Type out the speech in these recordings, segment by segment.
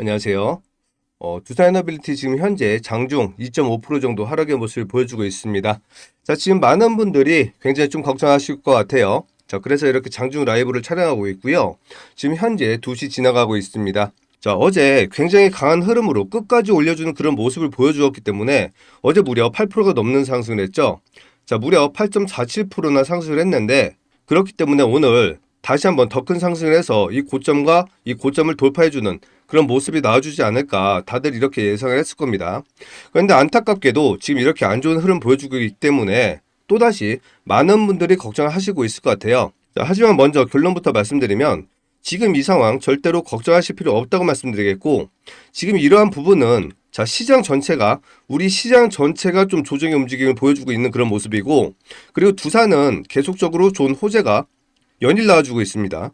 안녕하세요. 두산에너빌리티 지금 현재 장중 2.5% 정도 하락의 모습을 보여주고 있습니다. 자, 지금 많은 분들이 굉장히 좀 걱정하실 것 같아요. 자, 그래서 이렇게 장중 라이브를 촬영하고 있고요. 지금 현재 2시 지나가고 있습니다. 자, 어제 굉장히 강한 흐름으로 끝까지 올려주는 그런 모습을 보여주었기 때문에 어제 무려 8%가 넘는 상승을 했죠. 자, 무려 8.47%나 상승을 했는데 그렇기 때문에 오늘 다시 한번 더 큰 상승을 해서 이 고점과 이 고점을 돌파해주는 그런 모습이 나와주지 않을까 다들 이렇게 예상을 했을 겁니다. 그런데 안타깝게도 지금 이렇게 안 좋은 흐름 보여주고 있기 때문에 또다시 많은 분들이 걱정을 하시고 있을 것 같아요. 자, 하지만 먼저 결론부터 말씀드리면 지금 이 상황 절대로 걱정하실 필요 없다고 말씀드리겠고, 지금 이러한 부분은 자, 우리 시장 전체가 좀 조정의 움직임을 보여주고 있는 그런 모습이고, 그리고 두산은 계속적으로 좋은 호재가 연일 나와주고 있습니다.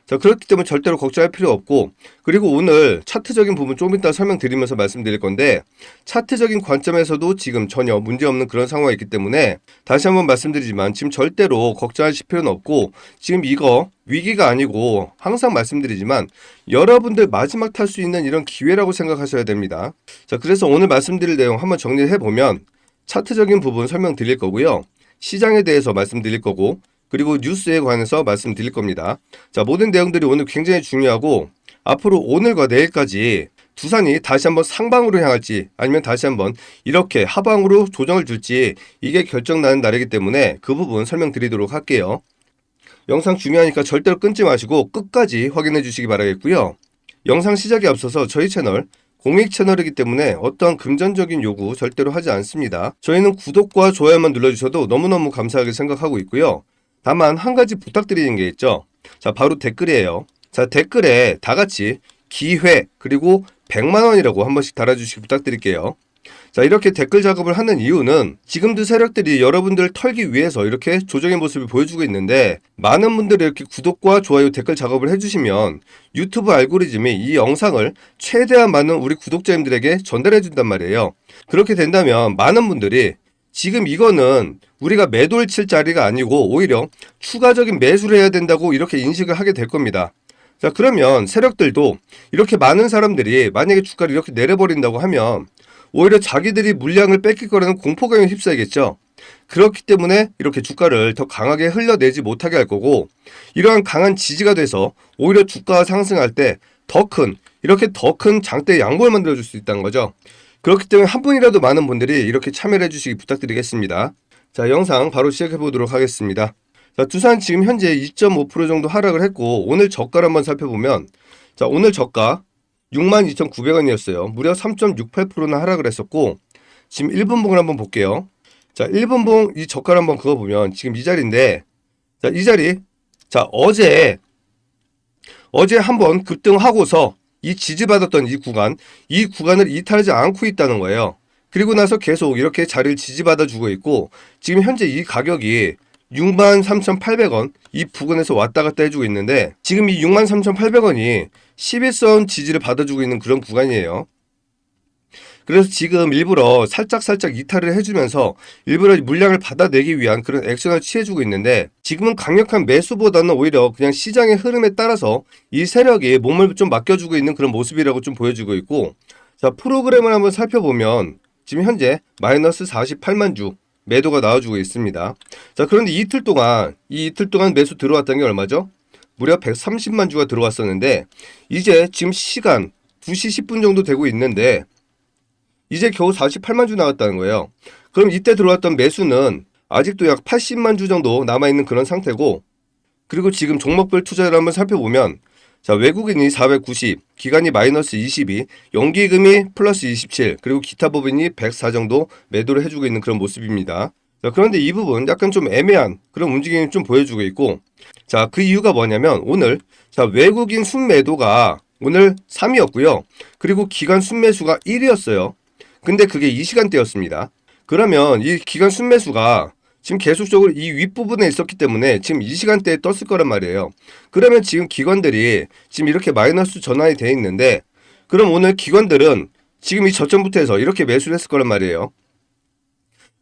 자, 그렇기 때문에 절대로 걱정할 필요 없고, 그리고 오늘 차트적인 부분 조금 이따 설명드리면서 말씀드릴 건데, 차트적인 관점에서도 지금 전혀 문제없는 그런 상황이 있기 때문에 다시 한번 말씀드리지만 지금 절대로 걱정하실 필요는 없고, 지금 이거 위기가 아니고 항상 말씀드리지만 여러분들 마지막 탈 수 있는 이런 기회라고 생각하셔야 됩니다. 자, 그래서 오늘 말씀드릴 내용 한번 정리를 해보면 차트적인 부분 설명드릴 거고요. 시장에 대해서 말씀드릴 거고, 그리고 뉴스에 관해서 말씀드릴 겁니다. 자, 모든 내용들이 오늘 굉장히 중요하고 앞으로 오늘과 내일까지 두산이 다시 한번 상방으로 향할지 아니면 다시 한번 이렇게 하방으로 조정을 줄지 이게 결정나는 날이기 때문에 그 부분 설명드리도록 할게요. 영상 중요하니까 절대로 끊지 마시고 끝까지 확인해 주시기 바라겠고요. 영상 시작에 앞서서 저희 채널 공익 채널이기 때문에 어떠한 금전적인 요구 절대로 하지 않습니다. 저희는 구독과 좋아요만 눌러주셔도 너무너무 감사하게 생각하고 있고요. 다만 한 가지 부탁드리는 게 있죠. 자, 바로 댓글이에요. 자, 댓글에 다 같이 기회 그리고 100만 원이라고 한 번씩 달아주시기 부탁드릴게요. 자, 이렇게 댓글 작업을 하는 이유는 지금도 세력들이 여러분들을 털기 위해서 이렇게 조정의 모습을 보여주고 있는데, 많은 분들이 이렇게 구독과 좋아요 댓글 작업을 해주시면 유튜브 알고리즘이 이 영상을 최대한 많은 우리 구독자님들에게 전달해 준단 말이에요. 그렇게 된다면 많은 분들이 지금 이거는 우리가 매도를 칠 자리가 아니고 오히려 추가적인 매수를 해야 된다고 이렇게 인식을 하게 될 겁니다. 자, 그러면 세력들도 이렇게 많은 사람들이 만약에 주가를 이렇게 내려버린다고 하면 오히려 자기들이 물량을 뺏길 거라는 공포감에 휩싸이겠죠. 그렇기 때문에 이렇게 주가를 더 강하게 흘려내지 못하게 할 거고, 이러한 강한 지지가 돼서 오히려 주가가 상승할 때 이렇게 더 큰 장대 양봉을 만들어줄 수 있다는 거죠. 그렇기 때문에 한 분이라도 많은 분들이 이렇게 참여를 해주시기 부탁드리겠습니다. 자, 영상 바로 시작해 보도록 하겠습니다. 자, 두산 지금 현재 2.5% 정도 하락을 했고, 오늘 저가를 한번 살펴보면, 자, 오늘 저가 62,900원이었어요. 무려 3.68%나 하락을 했었고, 지금 1분봉을 한번 볼게요. 자, 1분봉 이 저가를 한번 그어보면 지금 이 자리인데, 자, 이 자리, 자, 어제 한번 급등하고서 이 지지받았던 이 구간을 이탈하지 않고 있다는 거예요. 그리고 나서 계속 이렇게 자리를 지지받아주고 있고, 지금 현재 이 가격이 63,800원 이 부근에서 왔다 갔다 해주고 있는데, 지금 이 63,800원이 11선 지지를 받아주고 있는 그런 구간이에요. 그래서 지금 일부러 살짝 이탈을 해주면서 일부러 물량을 받아내기 위한 그런 액션을 취해주고 있는데, 지금은 강력한 매수보다는 오히려 그냥 시장의 흐름에 따라서 이 세력이 몸을 좀 맡겨주고 있는 그런 모습이라고 좀 보여지고 있고, 자, 프로그램을 한번 살펴보면 지금 현재 마이너스 48만 주 매도가 나와주고 있습니다. 자, 그런데 이 이틀 동안 매수 들어왔던 게 얼마죠? 무려 130만 주가 들어왔었는데, 이제 지금 시간 2시 10분 정도 되고 있는데 이제 겨우 48만 주 나왔다는 거예요. 그럼 이때 들어왔던 매수는 아직도 약 80만 주 정도 남아있는 그런 상태고, 그리고 지금 종목별 투자를 한번 살펴보면, 자, 외국인이 490, 기관이 마이너스 22, 연기금이 플러스 27, 그리고 기타 법인이 104 정도 매도를 해주고 있는 그런 모습입니다. 자, 그런데 이 부분 약간 좀 애매한 그런 움직임을 좀 보여주고 있고, 자, 그 이유가 뭐냐면 오늘, 자, 외국인 순매도가 오늘 3위였고요. 그리고 기관 순매수가 1위였어요. 근데 그게 이 시간대였습니다. 그러면 이 기관 순매수가 지금 계속적으로 이 윗부분에 있었기 때문에 지금 이 시간대에 떴을 거란 말이에요. 그러면 지금 기관들이 지금 이렇게 마이너스 전환이 돼 있는데, 그럼 오늘 기관들은 지금 이 저점부터 해서 이렇게 매수를 했을 거란 말이에요.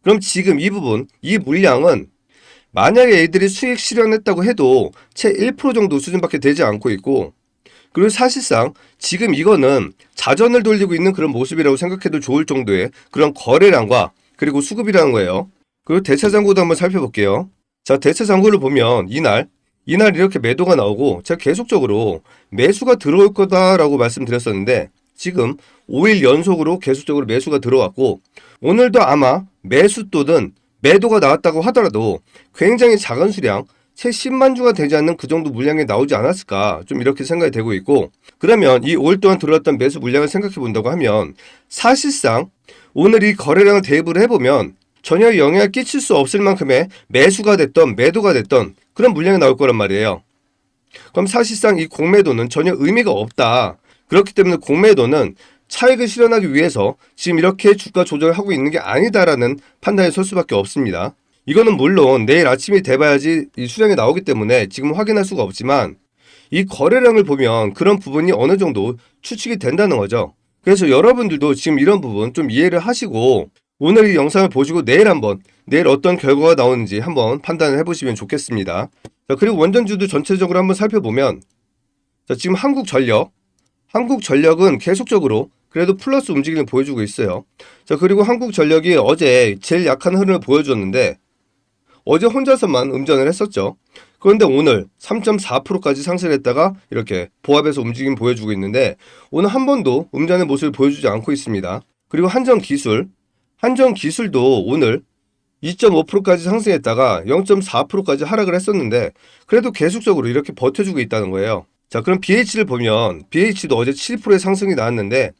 그럼 지금 이 부분, 이 물량은 만약에 애들이 수익 실현했다고 해도 채 1% 정도 수준밖에 되지 않고 있고, 그리고 사실상 지금 이거는 자전을 돌리고 있는 그런 모습이라고 생각해도 좋을 정도의 그런 거래량과 그리고 수급이라는 거예요. 그리고 대차장고도 한번 살펴볼게요. 자, 대차장고를 보면 이날 이렇게 매도가 나오고 제가 계속적으로 매수가 들어올 거다라고 말씀드렸었는데 지금 5일 연속으로 계속적으로 매수가 들어왔고 오늘도 아마 매수 또는 매도가 나왔다고 하더라도 굉장히 작은 수량 채 10만 주가 되지 않는 그 정도 물량이 나오지 않았을까 좀 이렇게 생각이 되고 있고 그러면 이 5일 동안 들어왔던 매수 물량을 생각해 본다고 하면 사실상 오늘 이 거래량을 대입을 해보면 전혀 영향을 끼칠 수 없을 만큼의 매수가 됐던 매도가 됐던 그런 물량이 나올 거란 말이에요. 그럼 사실상 이 공매도는 전혀 의미가 없다. 그렇기 때문에 공매도는 차익을 실현하기 위해서 지금 이렇게 주가 조절을 하고 있는 게 아니다라는 판단이 설 수밖에 없습니다. 이거는 물론 내일 아침이 돼봐야지 이 수량이 나오기 때문에 지금 확인할 수가 없지만 이 거래량을 보면 그런 부분이 어느 정도 추측이 된다는 거죠. 그래서 여러분들도 지금 이런 부분 좀 이해를 하시고 오늘 이 영상을 보시고 내일 어떤 결과가 나오는지 한번 판단을 해보시면 좋겠습니다. 자, 그리고 원전주도 전체적으로 한번 살펴보면 자, 지금 한국전력은 계속적으로 그래도 플러스 움직임을 보여주고 있어요. 자, 그리고 한국전력이 어제 제일 약한 흐름을 보여줬는데 어제 혼자서만 음전을 했었죠. 그런데 오늘 3.4%까지 상승했다가 이렇게 보합에서 움직임 보여주고 있는데 오늘 한 번도 음전의 모습을 보여주지 않고 있습니다. 그리고 한전기술도 오늘 2.5%까지 상승했다가 0.4%까지 하락을 했었는데 그래도 계속적으로 이렇게 버텨주고 있다는 거예요. 자, 그럼 BH를 보면 BH도 어제 7%의 상승이 나왔는데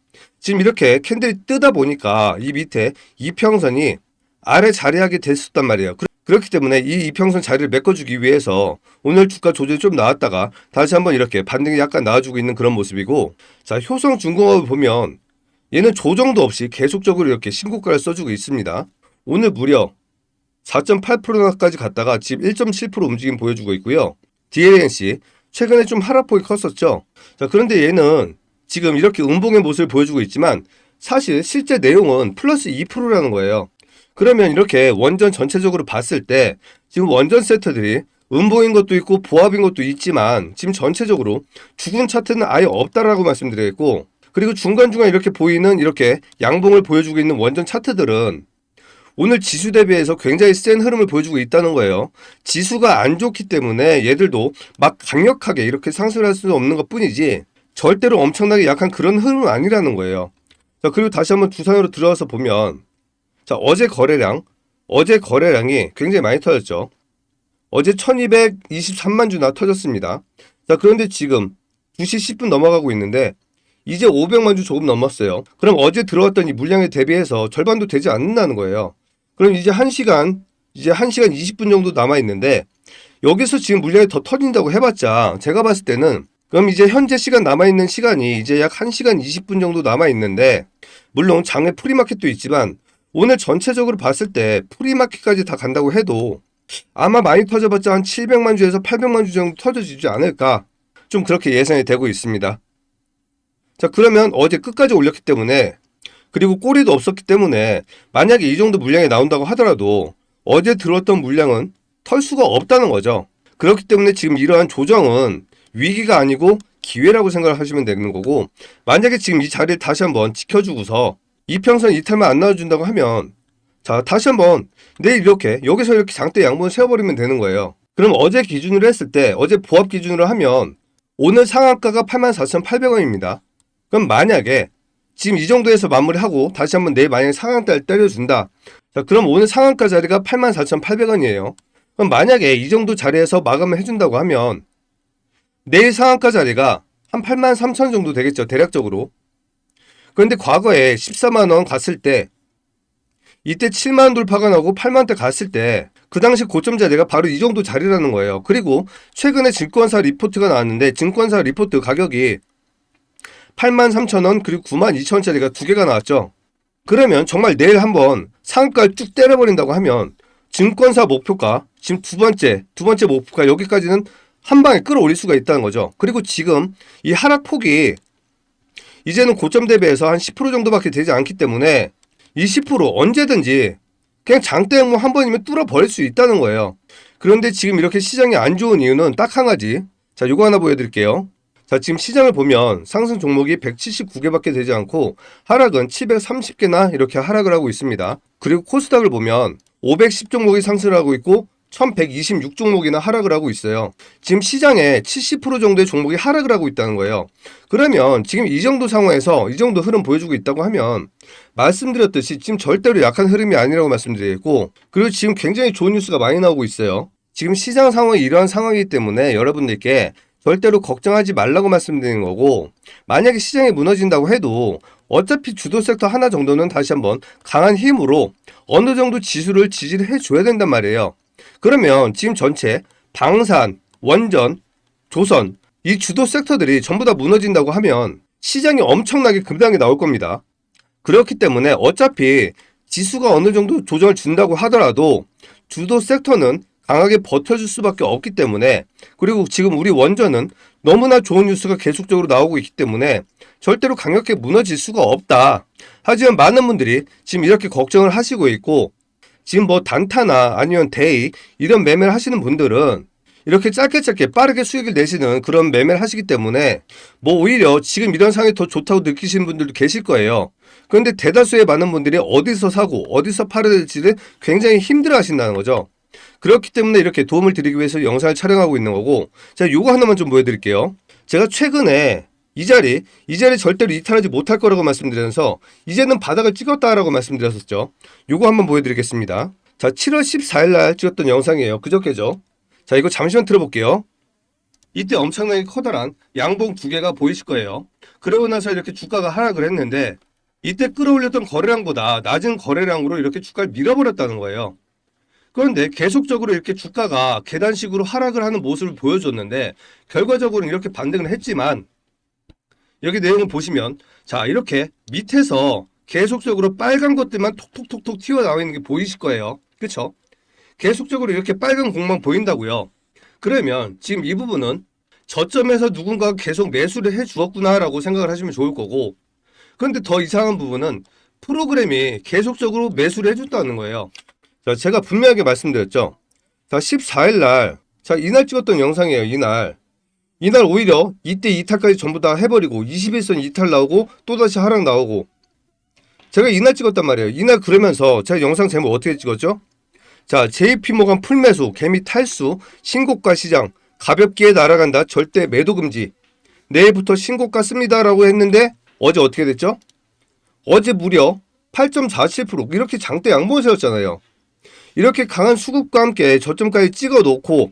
지금 이렇게 캔들이 뜨다 보니까 이 밑에 이평선이 아래 자리하게 됐었단 말이에요. 그렇기 때문에 이 이평선 자리를 메꿔주기 위해서 오늘 주가 조절이 좀 나왔다가 다시 한번 이렇게 반등이 약간 나와주고 있는 그런 모습이고 자, 효성중공업을 보면 얘는 조정도 없이 계속적으로 이렇게 신고가를 써주고 있습니다. 오늘 무려 4.8%까지 갔다가 지금 1.7% 움직임 보여주고 있고요. DLNC 최근에 좀 하락폭이 컸었죠. 자, 그런데 얘는 지금 이렇게 음봉의 모습을 보여주고 있지만 사실 실제 내용은 플러스 2%라는 거예요. 그러면 이렇게 원전 전체적으로 봤을 때 지금 원전 세트들이 음봉인 것도 있고 보합인 것도 있지만 지금 전체적으로 죽은 차트는 아예 없다라고 말씀드리겠고 그리고 중간중간 이렇게 보이는 이렇게 양봉을 보여주고 있는 원전 차트들은 오늘 지수 대비해서 굉장히 센 흐름을 보여주고 있다는 거예요. 지수가 안 좋기 때문에 얘들도 막 강력하게 이렇게 상승할 수 없는 것 뿐이지 절대로 엄청나게 약한 그런 흐름은 아니라는 거예요. 자, 그리고 다시 한번 두산으로 들어와서 보면 자, 어제 거래량이 굉장히 많이 터졌죠. 어제 1223만 주나 터졌습니다. 자, 그런데 지금 2시 10분 넘어가고 있는데 이제 500만 주 조금 넘었어요. 그럼 어제 들어왔던 이 물량에 대비해서 절반도 되지 않는다는 거예요. 그럼 이제 1시간 20분 정도 남아있는데 여기서 지금 물량이 더 터진다고 해봤자 제가 봤을 때는 그럼 이제 현재 시간 남아있는 시간이 이제 약 1시간 20분 정도 남아있는데 물론 장외 프리마켓도 있지만 오늘 전체적으로 봤을 때 프리마켓까지 다 간다고 해도 아마 많이 터져봤자 한 700만 주에서 800만 주 정도 터져지지 않을까 좀 그렇게 예상이 되고 있습니다. 자, 그러면 어제 끝까지 올렸기 때문에 그리고 꼬리도 없었기 때문에 만약에 이 정도 물량이 나온다고 하더라도 어제 들어왔던 물량은 털 수가 없다는 거죠. 그렇기 때문에 지금 이러한 조정은 위기가 아니고 기회라고 생각을 하시면 되는 거고 만약에 지금 이 자리를 다시 한번 지켜주고서 이평선 이탈만 안 나와준다고 하면 자, 다시 한번 내일 이렇게 여기서 이렇게 장대 양봉을 세워버리면 되는 거예요. 그럼 어제 기준으로 했을 때 어제 보합 기준으로 하면 오늘 상한가가 84,800원입니다. 그럼 만약에 지금 이 정도에서 마무리하고 다시 한번 내일 만약에 상한가를 때려준다. 자, 그럼 오늘 상한가 자리가 84,800원이에요. 그럼 만약에 이 정도 자리에서 마감을 해준다고 하면 내일 상한가 자리가 한 83,000원 정도 되겠죠. 대략적으로. 그런데 과거에 14만원 갔을 때 이때 7만원 돌파가 나오고 8만원대 갔을 때 그 당시 고점 자리가 바로 이 정도 자리라는 거예요. 그리고 최근에 증권사 리포트가 나왔는데 증권사 리포트 가격이 83,000원 그리고 92,000원짜리가 두 개가 나왔죠. 그러면 정말 내일 한번 상한가를 쭉 때려버린다고 하면 증권사 목표가 지금 두 번째 목표가 여기까지는 한 방에 끌어올릴 수가 있다는 거죠. 그리고 지금 이 하락폭이 이제는 고점 대비해서 한 10% 정도밖에 되지 않기 때문에 이 10% 언제든지 그냥 장대 양봉 한 번이면 뚫어버릴 수 있다는 거예요. 그런데 지금 이렇게 시장이 안 좋은 이유는 딱 한 가지. 자, 요거 하나 보여드릴게요. 자, 지금 시장을 보면 상승 종목이 179개밖에 되지 않고 하락은 730개나 이렇게 하락을 하고 있습니다. 그리고 코스닥을 보면 510종목이 상승을 하고 있고 1126종목이나 하락을 하고 있어요. 지금 시장의 70% 정도의 종목이 하락을 하고 있다는 거예요. 그러면 지금 이 정도 상황에서 이 정도 흐름 보여주고 있다고 하면 말씀드렸듯이 지금 절대로 약한 흐름이 아니라고 말씀드리고, 그리고 지금 굉장히 좋은 뉴스가 많이 나오고 있어요. 지금 시장 상황이 이러한 상황이기 때문에 여러분들께 절대로 걱정하지 말라고 말씀드리는 거고, 만약에 시장이 무너진다고 해도 어차피 주도 섹터 하나 정도는 다시 한번 강한 힘으로 어느 정도 지수를 지지를 해줘야 된단 말이에요. 그러면 지금 전체 방산, 원전, 조선 이 주도 섹터들이 전부 다 무너진다고 하면 시장이 엄청나게 급등하게 나올 겁니다. 그렇기 때문에 어차피 지수가 어느 정도 조정을 준다고 하더라도 주도 섹터는 강하게 버텨줄 수밖에 없기 때문에, 그리고 지금 우리 원전은 너무나 좋은 뉴스가 계속적으로 나오고 있기 때문에 절대로 강력하게 무너질 수가 없다. 하지만 많은 분들이 지금 이렇게 걱정을 하시고 있고, 지금 뭐 단타나 아니면 데이 이런 매매를 하시는 분들은 이렇게 짧게 빠르게 수익을 내시는 그런 매매를 하시기 때문에 뭐 오히려 지금 이런 상황이 더 좋다고 느끼시는 분들도 계실 거예요. 그런데 대다수의 많은 분들이 어디서 사고 어디서 팔아야 될지를 굉장히 힘들어 하신다는 거죠. 그렇기 때문에 이렇게 도움을 드리기 위해서 영상을 촬영하고 있는 거고, 제가 요거 하나만 좀 보여드릴게요. 제가 최근에 이 자리 절대로 이탈하지 못할 거라고 말씀드리면서 이제는 바닥을 찍었다라고 말씀드렸었죠. 요거 한번 보여드리겠습니다. 자, 7월 14일 날 찍었던 영상이에요. 그저께죠. 자, 이거 잠시만 들어볼게요. 이때 엄청나게 커다란 양봉 두 개가 보이실 거예요. 그러고 나서 이렇게 주가가 하락을 했는데 이때 끌어올렸던 거래량보다 낮은 거래량으로 이렇게 주가를 밀어버렸다는 거예요. 그런데 계속적으로 이렇게 주가가 계단식으로 하락을 하는 모습을 보여줬는데 결과적으로는 이렇게 반등을 했지만, 여기 내용을 보시면 자, 이렇게 밑에서 계속적으로 빨간 것들만 톡톡톡톡 튀어나와 있는 게 보이실 거예요. 그쵸? 계속적으로 이렇게 빨간 공만 보인다고요. 그러면 지금 이 부분은 저점에서 누군가가 계속 매수를 해 주었구나 라고 생각을 하시면 좋을 거고, 그런데 더 이상한 부분은 프로그램이 계속적으로 매수를 해줬다는 거예요. 자, 제가 분명하게 말씀드렸죠. 자, 14일 날, 자, 이날 찍었던 영상이에요. 이날 오히려 이때 이탈까지 전부 다 해버리고 21선 이탈 나오고 또다시 하락 나오고, 제가 이날 찍었단 말이에요. 이날 그러면서 제가 영상 제목 어떻게 찍었죠? 자, JP모간 풀매수, 개미 탈수, 신고가 시장, 가볍게 날아간다, 절대 매도 금지, 내일부터 신고가 씁니다 라고 했는데 어제 어떻게 됐죠? 어제 무려 8.47% 이렇게 장대 양봉을 세웠잖아요. 이렇게 강한 수급과 함께 저점까지 찍어 놓고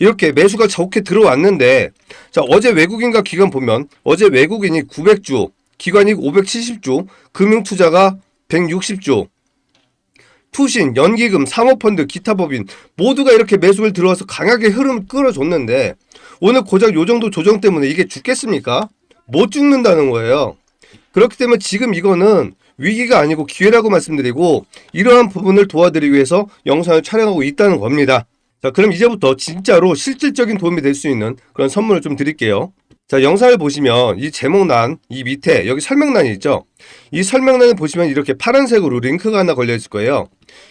이렇게 매수가 좋게 들어왔는데, 자, 어제 외국인과 기관 보면 어제 외국인이 900주, 기관이 570주, 금융투자가 160주, 투신, 연기금, 사모펀드, 기타 법인 모두가 이렇게 매수를 들어와서 강하게 흐름을 끌어줬는데 오늘 고작 요 정도 조정 때문에 이게 죽겠습니까? 못 죽는다는 거예요. 그렇기 때문에 지금 이거는 위기가 아니고 기회라고 말씀드리고, 이러한 부분을 도와드리기 위해서 영상을 촬영하고 있다는 겁니다. 자, 그럼 이제부터 진짜로 실질적인 도움이 될 수 있는 그런 선물을 좀 드릴게요. 자, 영상을 보시면 이 제목란 이 밑에 여기 설명란이 있죠. 이 설명란을 보시면 이렇게 파란색으로 링크가 하나 걸려 있을 거예요.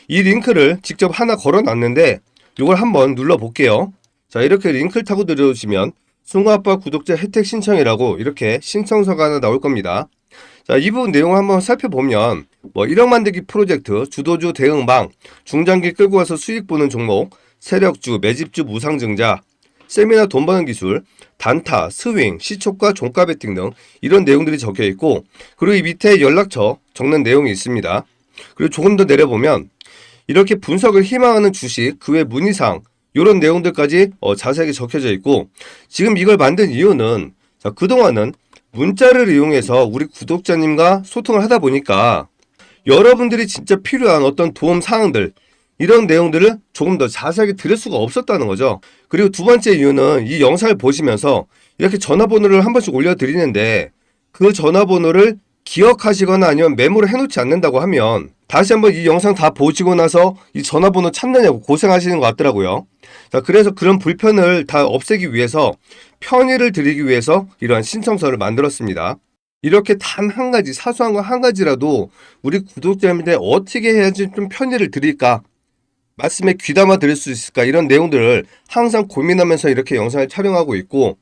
이 링크를 직접 하나 걸어 놨는데 이걸 한번 눌러 볼게요. 자, 이렇게 링크를 타고 들어오시면 숭어아빠 구독자 혜택 신청이라고 이렇게 신청서가 하나 나올 겁니다. 자, 이 부분 내용을 한번 살펴보면 뭐 1억 만들기 프로젝트, 주도주 대응방, 중장기 끌고 가서 수익 보는 종목, 세력주, 매집주 무상증자, 세미나 돈 버는 기술, 단타, 스윙, 시초가, 종가 베팅 등 이런 내용들이 적혀 있고, 그리고 이 밑에 연락처 적는 내용이 있습니다. 그리고 조금 더 내려보면 이렇게 분석을 희망하는 주식, 그 외 문의사항 이런 내용들까지 자세하게 적혀져 있고, 지금 이걸 만든 이유는 자, 그동안은 문자를 이용해서 우리 구독자님과 소통을 하다 보니까 여러분들이 진짜 필요한 어떤 도움 사항들 이런 내용들을 조금 더 자세하게 들을 수가 없었다는 거죠. 그리고 두 번째 이유는 이 영상을 보시면서 이렇게 전화번호를 한 번씩 올려드리는데 그 전화번호를 기억하시거나 아니면 메모를 해놓지 않는다고 하면 다시 한번 이 영상 다 보시고 나서 이 전화번호 찾느냐고 고생하시는 것 같더라고요. 자, 그래서 그런 불편을 다 없애기 위해서 편의를 드리기 위해서 이러한 신청서를 만들었습니다. 이렇게 단 한 가지, 사소한 거 한 가지라도 우리 구독자님들 어떻게 해야지 좀 편의를 드릴까, 말씀에 귀담아 드릴 수 있을까, 이런 내용들을 항상 고민하면서 이렇게 영상을 촬영하고 있고,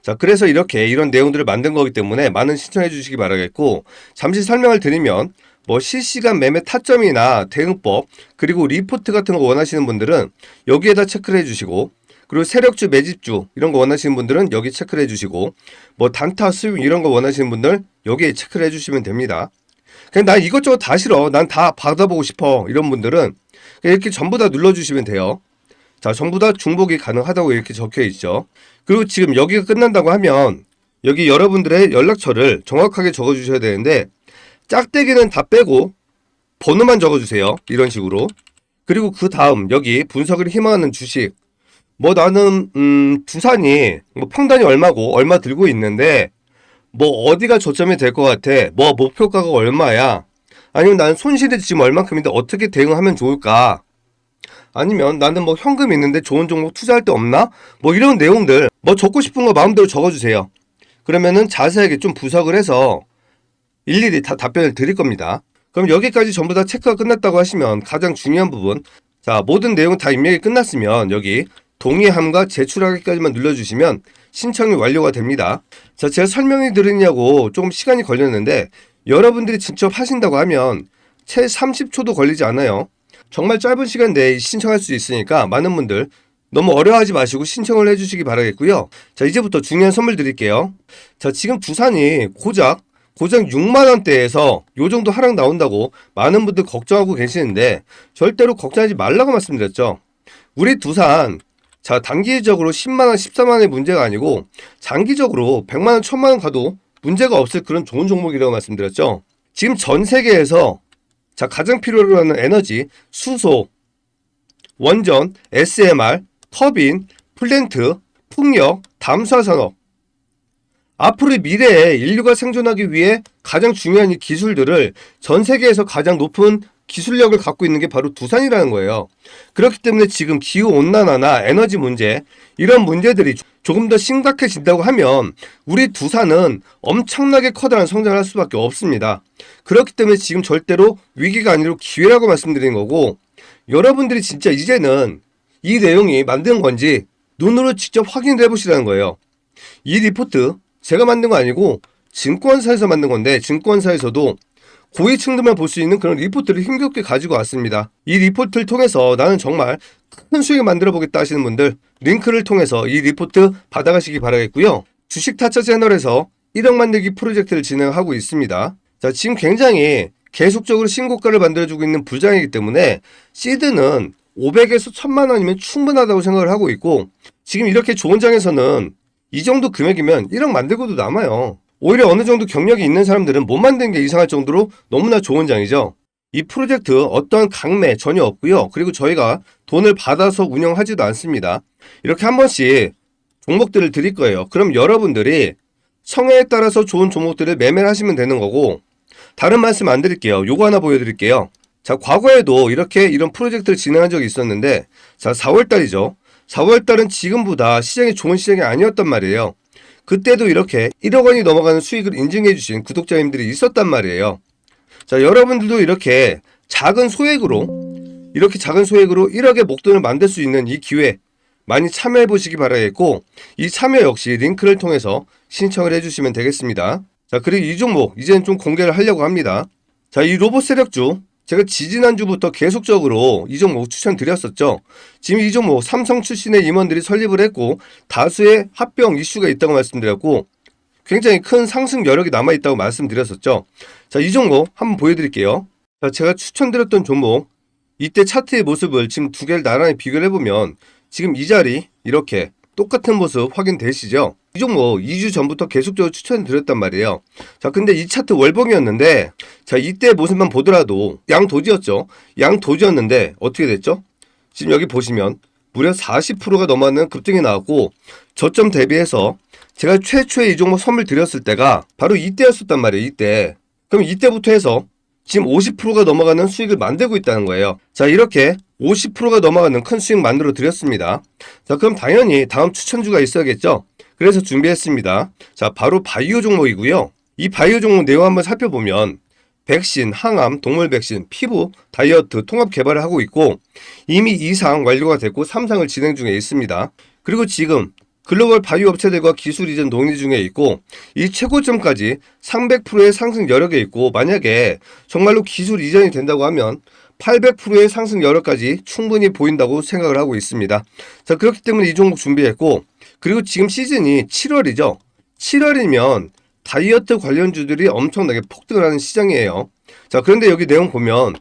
자, 그래서 이렇게 이런 내용들을 만든 거기 때문에 많은 신청해 주시기 바라겠고, 잠시 설명을 드리면 뭐 실시간 매매 타점이나 대응법, 그리고 리포트 같은 거 원하시는 분들은 여기에다 체크를 해주시고, 그리고 세력주, 매집주 이런 거 원하시는 분들은 여기 체크를 해주시고, 뭐 단타, 스윙 이런 거 원하시는 분들 여기에 체크를 해주시면 됩니다. 그냥 난 이것저것 다 싫어, 난 다 받아보고 싶어 이런 분들은 이렇게 전부 다 눌러주시면 돼요. 자, 전부 다 중복이 가능하다고 이렇게 적혀 있죠. 그리고 지금 여기가 끝난다고 하면 여기 여러분들의 연락처를 정확하게 적어주셔야 되는데, 짝대기는 다 빼고 번호만 적어주세요. 이런 식으로. 그리고 그 다음 여기 분석을 희망하는 주식, 뭐 나는 두산이 뭐 평단이 얼마고 얼마 들고 있는데 뭐 어디가 저점이 될 것 같아, 뭐 목표가가 얼마야, 아니면 나는 손실이 지금 얼만큼인데 어떻게 대응하면 좋을까, 아니면 나는 뭐 현금 있는데 좋은 종목 투자할 데 없나, 뭐 이런 내용들 뭐 적고 싶은 거 마음대로 적어주세요. 그러면은 자세하게 좀 분석을 해서 일일이 다 답변을 드릴 겁니다. 그럼 여기까지 전부 다 체크가 끝났다고 하시면 가장 중요한 부분, 자, 모든 내용 다 입력이 끝났으면 여기 동의함과 제출하기까지만 눌러주시면 신청이 완료가 됩니다. 자, 제가 설명이 드리냐고 조금 시간이 걸렸는데 여러분들이 직접 하신다고 하면 채 30초도 걸리지 않아요. 정말 짧은 시간 내에 신청할 수 있으니까 많은 분들 너무 어려워하지 마시고 신청을 해주시기 바라겠고요. 자, 이제부터 중요한 선물 드릴게요. 자, 지금 두산이 고작 6만원대에서 요 정도 하락 나온다고 많은 분들 걱정하고 계시는데 절대로 걱정하지 말라고 말씀드렸죠. 우리 두산, 자, 단기적으로 10만원, 14만원의 문제가 아니고 장기적으로 100만원, 1000만원 가도 문제가 없을 그런 좋은 종목이라고 말씀드렸죠. 지금 전 세계에서 자, 가장 필요로 하는 에너지, 수소, 원전, SMR, 터빈, 플랜트, 풍력, 담수화산업, 앞으로의 미래에 인류가 생존하기 위해 가장 중요한 이 기술들을 전 세계에서 가장 높은 기술력을 갖고 있는 게 바로 두산이라는 거예요. 그렇기 때문에 지금 기후온난화나 에너지 문제, 이런 문제들이 조금 더 심각해진다고 하면 우리 두산은 엄청나게 커다란 성장을 할 수밖에 없습니다. 그렇기 때문에 지금 절대로 위기가 아니라 기회라고 말씀드리는 거고, 여러분들이 진짜 이제는 이 내용이 만든 건지 눈으로 직접 확인을 해보시라는 거예요. 이 리포트 제가 만든 거 아니고 증권사에서 만든 건데, 증권사에서도 고위층들만 볼 수 있는 그런 리포트를 힘겹게 가지고 왔습니다. 이 리포트를 통해서 나는 정말 큰 수익을 만들어 보겠다 하시는 분들 링크를 통해서 이 리포트 받아가시기 바라겠고요. 주식 타짜 채널에서 1억 만들기 프로젝트를 진행하고 있습니다. 자, 지금 굉장히 계속적으로 신고가를 만들어주고 있는 부장이기 때문에 시드는 500에서 1000만 원이면 충분하다고 생각을 하고 있고, 지금 이렇게 좋은 장에서는 이 정도 금액이면 1억 만들고도 남아요. 오히려 어느 정도 경력이 있는 사람들은 못 만드는 게 이상할 정도로 너무나 좋은 장이죠. 이 프로젝트 어떠한 강매 전혀 없고요. 그리고 저희가 돈을 받아서 운영하지도 않습니다. 이렇게 한 번씩 종목들을 드릴 거예요. 그럼 여러분들이 성향에 따라서 좋은 종목들을 매매를 하시면 되는 거고, 다른 말씀 안 드릴게요. 요거 하나 보여드릴게요. 자, 과거에도 이렇게 이런 프로젝트를 진행한 적이 있었는데, 자, 4월달이죠. 4월달은 지금보다 시장이 좋은 시장이 아니었단 말이에요. 그때도 이렇게 1억 원이 넘어가는 수익을 인증해 주신 구독자님들이 있었단 말이에요. 자, 여러분들도 이렇게 작은 소액으로 1억의 목돈을 만들 수 있는 이 기회 많이 참여해 보시기 바라겠고, 이 참여 역시 링크를 통해서 신청을 해주시면 되겠습니다. 자, 그리고 이 종목 이제는 좀 공개를 하려고 합니다. 자, 이 로봇 세력주 제가 지지난주부터 계속적으로 이 종목 추천드렸었죠. 지금 이 종목 삼성 출신의 임원들이 설립을 했고 다수의 합병 이슈가 있다고 말씀드렸고 굉장히 큰 상승 여력이 남아있다고 말씀드렸었죠. 자, 이 종목 한번 보여드릴게요. 자, 제가 추천드렸던 종목, 이때 차트의 모습을 지금 두 개를 나란히 비교를 해보면 지금 이 자리 이렇게 똑같은 모습 확인되시죠? 이 종목 2주 전부터 계속적으로 추천드렸단 말이에요. 자, 근데 이 차트 월봉이었는데, 자, 이때 모습만 보더라도 양도지였죠. 양도지였는데 어떻게 됐죠? 지금 여기 보시면 무려 40%가 넘어가는 급등이 나왔고, 저점 대비해서 제가 최초에 이 종목 선물 드렸을 때가 바로 이때였었단 말이에요. 이때. 그럼 이때부터 해서 지금 50%가 넘어가는 수익을 만들고 있다는 거예요. 자, 이렇게 50%가 넘어가는 큰 수익 만들어 드렸습니다. 자, 그럼 당연히 다음 추천주가 있어야겠죠? 그래서 준비했습니다. 자, 바로 바이오 종목이고요. 이 바이오 종목 내용 한번 살펴보면 백신, 항암, 동물 백신, 피부, 다이어트, 통합 개발을 하고 있고 이미 2상 완료가 됐고 3상을 진행 중에 있습니다. 그리고 지금 글로벌 바이오 업체들과 기술 이전 논의 중에 있고 이 최고점까지 300%의 상승 여력에 있고 만약에 정말로 기술 이전이 된다고 하면 800%의 상승 여력까지 충분히 보인다고 생각을 하고 있습니다. 자, 그렇기 때문에 이 종목 준비했고 그리고 지금 시즌이 7월이죠. 7월이면 다이어트 관련주들이 엄청나게 폭등을 하는 시장이에요. 자, 그런데 여기 내용 보면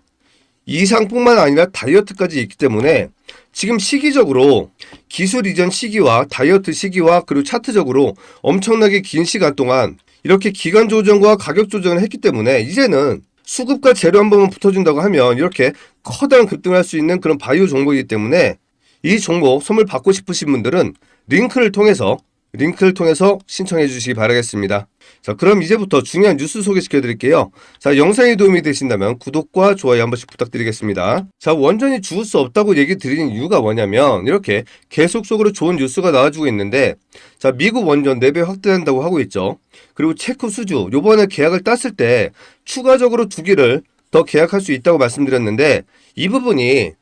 이상뿐만 아니라 다이어트까지 있기 때문에 지금 시기적으로 기술 이전 시기와 다이어트 시기와 그리고 차트적으로 엄청나게 긴 시간 동안 이렇게 기간 조정과 가격 조정을 했기 때문에 이제는 수급과 재료 한 번만 붙어준다고 하면 이렇게 커다란 급등할 수 있는 그런 바이오 종목이기 때문에 이 종목 선물 받고 싶으신 분들은 링크를 통해서 신청해 주시기 바라겠습니다. 자, 그럼 이제부터 중요한 뉴스 소개시켜 드릴게요. 자, 영상이 도움이 되신다면 구독과 좋아요 한 번씩 부탁드리겠습니다. 자, 원전이 죽을 수 없다고 얘기 드리는 이유가 뭐냐면 이렇게 계속적으로 좋은 뉴스가 나와주고 있는데 자, 미국 원전 4배 확대한다고 하고 있죠. 그리고 체코 수주 요번에 계약을 땄을 때 추가적으로 2기를 더 계약할 수 있다고 말씀드렸는데 이 부분이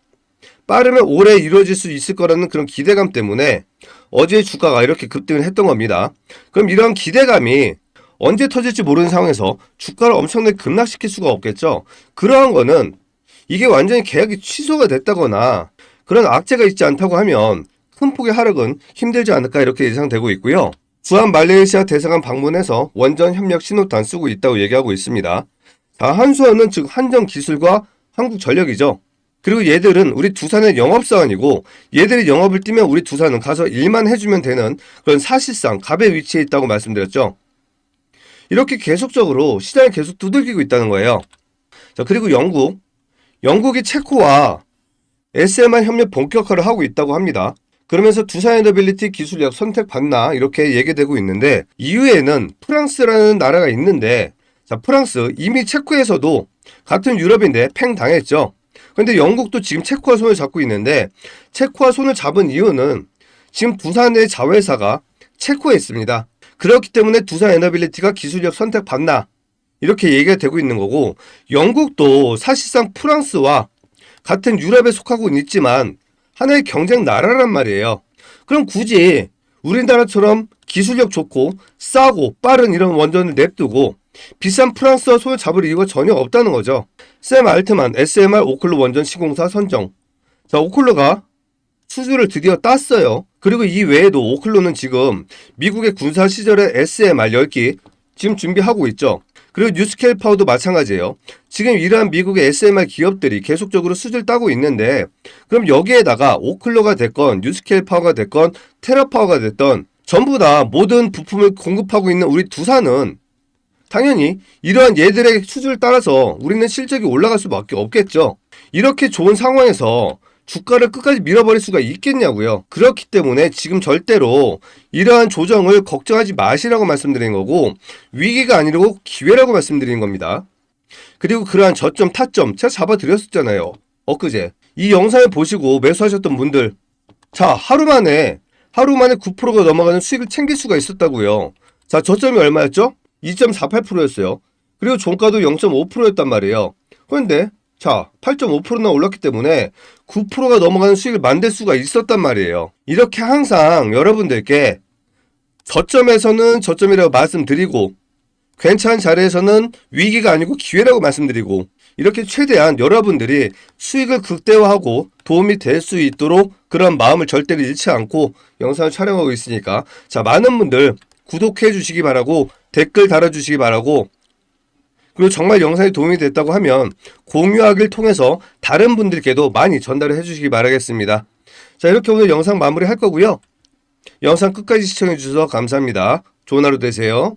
빠르면 올해 이루어질 수 있을 거라는 그런 기대감 때문에 어제 주가가 이렇게 급등을 했던 겁니다. 그럼 이런 기대감이 언제 터질지 모르는 상황에서 주가를 엄청나게 급락시킬 수가 없겠죠. 그러한 거는 이게 완전히 계약이 취소가 됐다거나 그런 악재가 있지 않다고 하면 큰 폭의 하락은 힘들지 않을까 이렇게 예상되고 있고요. 주한 말레이시아 대사관 방문해서 원전 협력 신호탄 쓰고 있다고 얘기하고 있습니다. 자, 한수원은 즉 한전기술과 한국전력이죠. 그리고 얘들은 우리 두산의 영업사원이고 얘들이 영업을 뛰면 우리 두산은 가서 일만 해주면 되는 그런 사실상 갑의 위치에 있다고 말씀드렸죠. 이렇게 계속적으로 시장을 계속 두들기고 있다는 거예요. 자, 그리고 영국이 체코와 SMR 협력 본격화를 하고 있다고 합니다. 그러면서 두산에너빌리티 기술력 선택받나 이렇게 얘기되고 있는데 이후에는 프랑스라는 나라가 있는데 자, 프랑스 이미 체코에서도 같은 유럽인데 팽 당했죠. 근데 영국도 지금 체코와 손을 잡고 있는데 체코와 손을 잡은 이유는 지금 두산의 자회사가 체코에 있습니다. 그렇기 때문에 두산에너빌리티가 기술력 선택받나 이렇게 얘기가 되고 있는 거고 영국도 사실상 프랑스와 같은 유럽에 속하고는 있지만 하나의 경쟁 나라란 말이에요. 그럼 굳이 우리나라처럼 기술력 좋고 싸고 빠른 이런 원전을 냅두고 비싼 프랑스와 손을 잡을 이유가 전혀 없다는 거죠. 샘 알트만 SMR 오클로 원전 시공사 선정. 자, 오클로가 수주를 드디어 땄어요. 그리고 이 외에도 오클로는 지금 미국의 군사 시절의 SMR 10기 지금 준비하고 있죠. 그리고 뉴스케일 파워도 마찬가지예요. 지금 이러한 미국의 SMR 기업들이 계속적으로 수주를 따고 있는데 그럼 여기에다가 오클로가 됐건 뉴스케일 파워가 됐건 테라파워가 됐던 전부 다 모든 부품을 공급하고 있는 우리 두산은 당연히 이러한 얘들의 수주를 따라서 우리는 실적이 올라갈 수밖에 없겠죠. 이렇게 좋은 상황에서 주가를 끝까지 밀어버릴 수가 있겠냐고요. 그렇기 때문에 지금 절대로 이러한 조정을 걱정하지 마시라고 말씀드리는 거고 위기가 아니고 기회라고 말씀드리는 겁니다. 그리고 그러한 저점 타점 제가 잡아드렸었잖아요. 엊그제 이 영상을 보시고 매수하셨던 분들 자 하루 만에 9%가 넘어가는 수익을 챙길 수가 있었다고요. 자 저점이 얼마였죠? 2.48%였어요. 그리고 종가도 0.5%였단 말이에요. 그런데 자 8.5%나 올랐기 때문에 9%가 넘어가는 수익을 만들 수가 있었단 말이에요. 이렇게 항상 여러분들께 저점에서는 저점이라고 말씀드리고 괜찮은 자리에서는 위기가 아니고 기회라고 말씀드리고 이렇게 최대한 여러분들이 수익을 극대화하고 도움이 될 수 있도록 그런 마음을 절대로 잃지 않고 영상을 촬영하고 있으니까 자 많은 분들 구독해 주시기 바라고 댓글 달아주시기 바라고 그리고 정말 영상이 도움이 됐다고 하면 공유하기를 통해서 다른 분들께도 많이 전달을 해주시기 바라겠습니다. 자 이렇게 오늘 영상 마무리 할 거고요. 영상 끝까지 시청해 주셔서 감사합니다. 좋은 하루 되세요.